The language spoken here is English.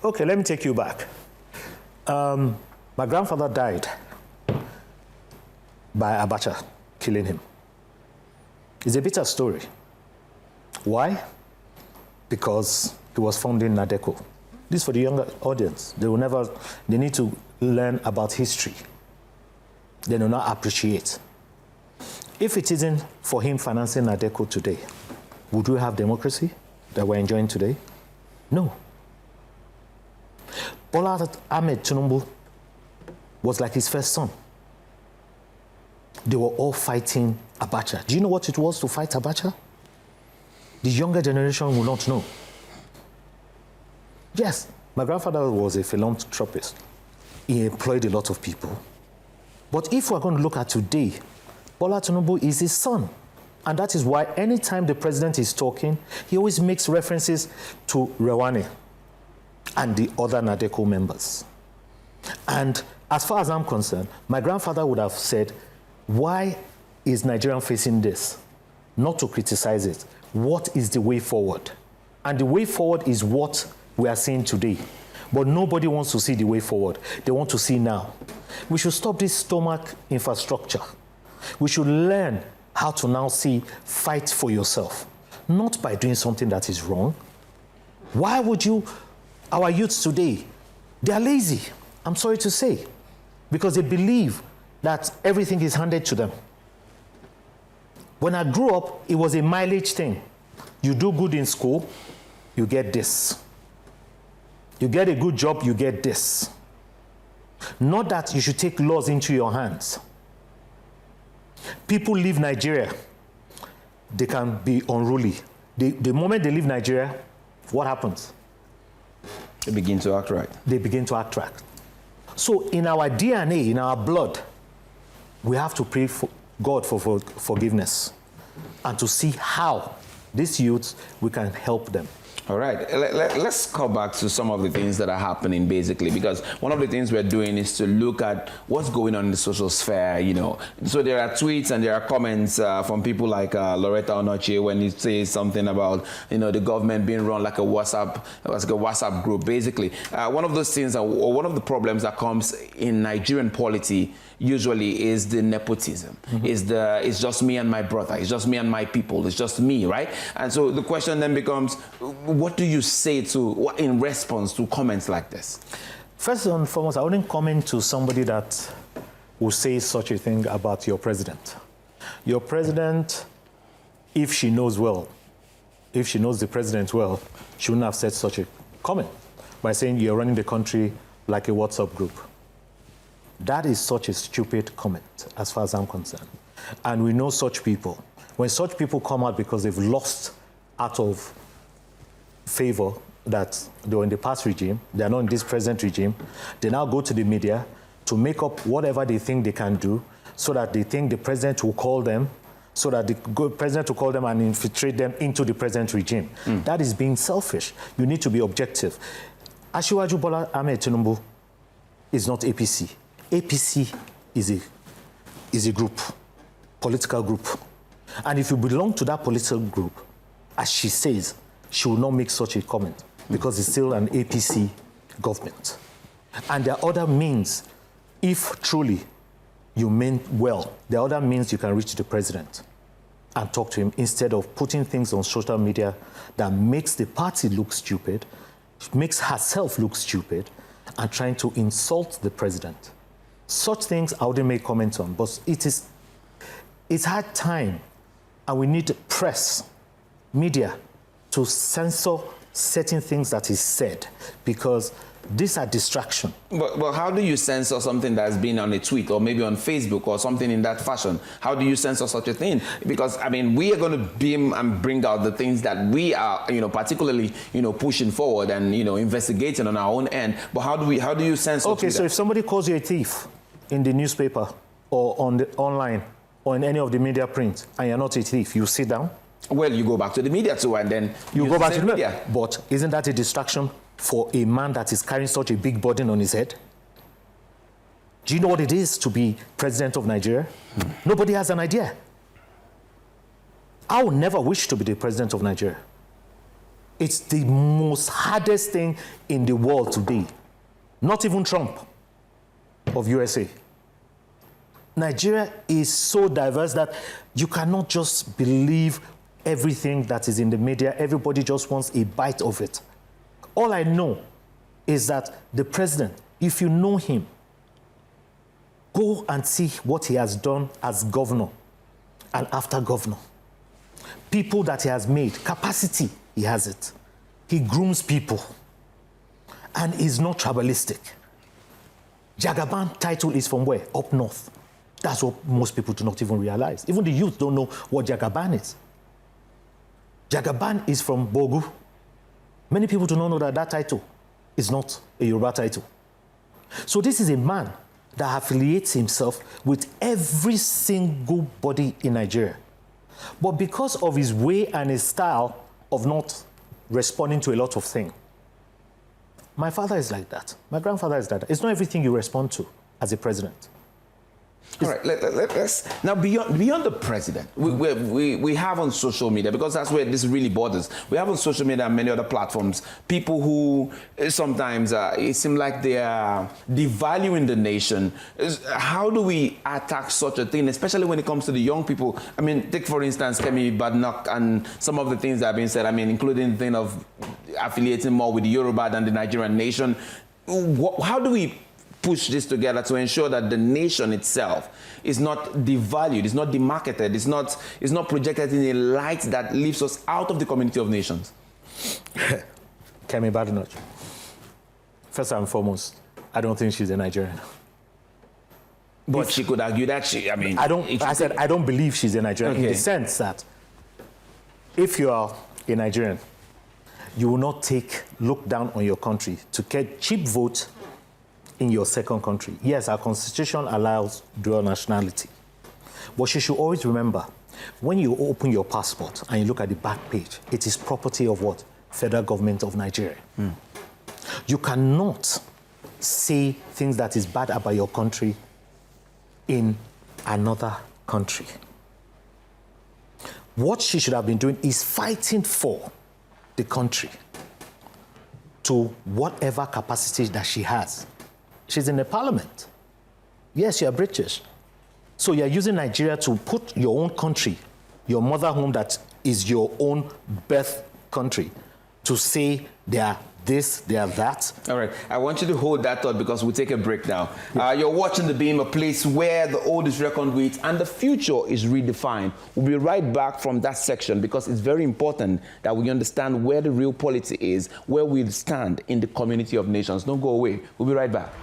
Okay, let me take you back. My grandfather died by Abacha killing him. It's a bitter story. Why? Because he was found in Nadeco. This is for the younger audience. They need to learn about history. They do not appreciate. If it isn't for him financing Nadeco today, would we have democracy that we're enjoying today? No. Bola Ahmed Tinubu was like his first son. They were all fighting Abacha. Do you know what it was to fight Abacha? The younger generation will not know. Yes, my grandfather was a philanthropist. He employed a lot of people. But if we're going to look at today, Bola Tinubu is his son. And that is why anytime the president is talking, he always makes references to Rewane and the other Nadeco members. And as far as I'm concerned, my grandfather would have said, why is Nigeria facing this? Not to criticize it. What is the way forward? And the way forward is what we are seeing today. But nobody wants to see the way forward. They want to see now. We should stop this stomach infrastructure. We should learn how to now fight for yourself, not by doing something that is wrong. Why would our youths today, they are lazy, I'm sorry to say, because they believe that everything is handed to them. When I grew up, it was a mileage thing. You do good in school, you get this. You get a good job, you get this. Not that you should take laws into your hands. People leave Nigeria, they can be unruly. The moment they leave Nigeria, what happens? They begin to act right. They begin to act right. So in our DNA, in our blood, we have to pray for God for forgiveness and to see how these youths, we can help them. All right, let's come back to some of the things that are happening, basically, because one of the things we're doing is to look at what's going on in the social sphere, you know. So there are tweets and there are comments from people like Loretta Onochie when he says something about, you know, the government being run like a WhatsApp group, basically. One of those things, or one of the problems that comes in Nigerian polity usually is the nepotism. Mm-hmm. It's just me and my brother, it's just me and my people, it's just me, right? And so the question then becomes, what do you say in response to comments like this? First and foremost, I wouldn't comment to somebody that will say such a thing about your president. Your president, if she knows the president well, she wouldn't have said such a comment by saying you're running the country like a WhatsApp group. That is such a stupid comment, as far as I'm concerned. And we know such people. When such people come out because they've lost out of favor that they were in the past regime, they are not in this present regime, they now go to the media to make up whatever they think they can do so that they think the president will call them, so that the president will call them and infiltrate them into the present regime. That is being selfish. You need to be objective. Asiwaju Bola Ahmed Tinubu is not APC. APC is a group, political group. And if you belong to that political group, as she says, she will not make such a comment because it's still an APC government. And there are other means, if truly you mean well, there are other means you can reach the president and talk to him instead of putting things on social media that makes the party look stupid, makes herself look stupid, and trying to insult the president. Such things I wouldn't make comments on, but it's hard time, and we need press, media, to censor certain things that is said, because these are distraction. But how do you censor something that's been on a tweet or maybe on Facebook or something in that fashion? How do you censor such a thing? Because, I mean, we are going to beam and bring out the things that we are, you know, particularly, you know, pushing forward and, you know, investigating on our own end. But how do you censor? Okay, so if somebody calls you a thief in the newspaper or on the online or in any of the media print and you're not a thief, you sit down? Well, you go back to the media too, and then you go back to the media. But isn't that a distraction for a man that is carrying such a big burden on his head? Do you know what it is to be president of Nigeria? Nobody has an idea. I would never wish to be the president of Nigeria. It's the most hardest thing in the world today. Not even Trump of USA. Nigeria is so diverse that you cannot just believe everything that is in the media. Everybody just wants a bite of it. All I know is that the president, if you know him, go and see what he has done as governor and after governor. People that he has made, capacity, he has it. He grooms people and is not tribalistic. Jagaban title is from where? Up north. That's what most people do not even realize. Even the youth don't know what Jagaban is. Jagaban is from Bogu. Many people do not know that that title is not a Yoruba title. So this is a man that affiliates himself with every single body in Nigeria. But because of his way and his style of not responding to a lot of things, my father is like that. My grandfather is like that. It's not everything you respond to as a president. All right, let's now beyond the president, we have on social media, because that's where this really borders. We have on social media and many other platforms people who sometimes it seems like they are devaluing the nation. How do we attack such a thing, especially when it comes to the young people? I mean, take for instance Kemi Badenoch and some of the things that have been said. I mean, including the thing of affiliating more with the Yoruba than the Nigerian nation. How do we push this together to ensure that the nation itself is not devalued, is not demarketed, is not projected in a light that lifts us out of the community of nations? Kemi Badenoch. First and foremost, I don't think she's a Nigerian. But she could argue that I don't believe she's a Nigerian, in the sense that if you are a Nigerian, you will not look down on your country to get cheap votes in your second country. Yes, our constitution allows dual nationality. But you should always remember, when you open your passport and you look at the back page, it is property of what? Federal government of Nigeria. You cannot say things that is bad about your country in another country. What she should have been doing is fighting for the country to whatever capacity that she has. She's in the parliament. Yes, you're British. So you're using Nigeria to put your own country, your mother home that is your own birth country, to say they are this, they are that. All right. I want you to hold that thought because we'll take a break now. You're watching The Beam, a place where the old is reckoned with and the future is redefined. We'll be right back from that section because it's very important that we understand where the real polity is, where we stand in the community of nations. Don't go away. We'll be right back.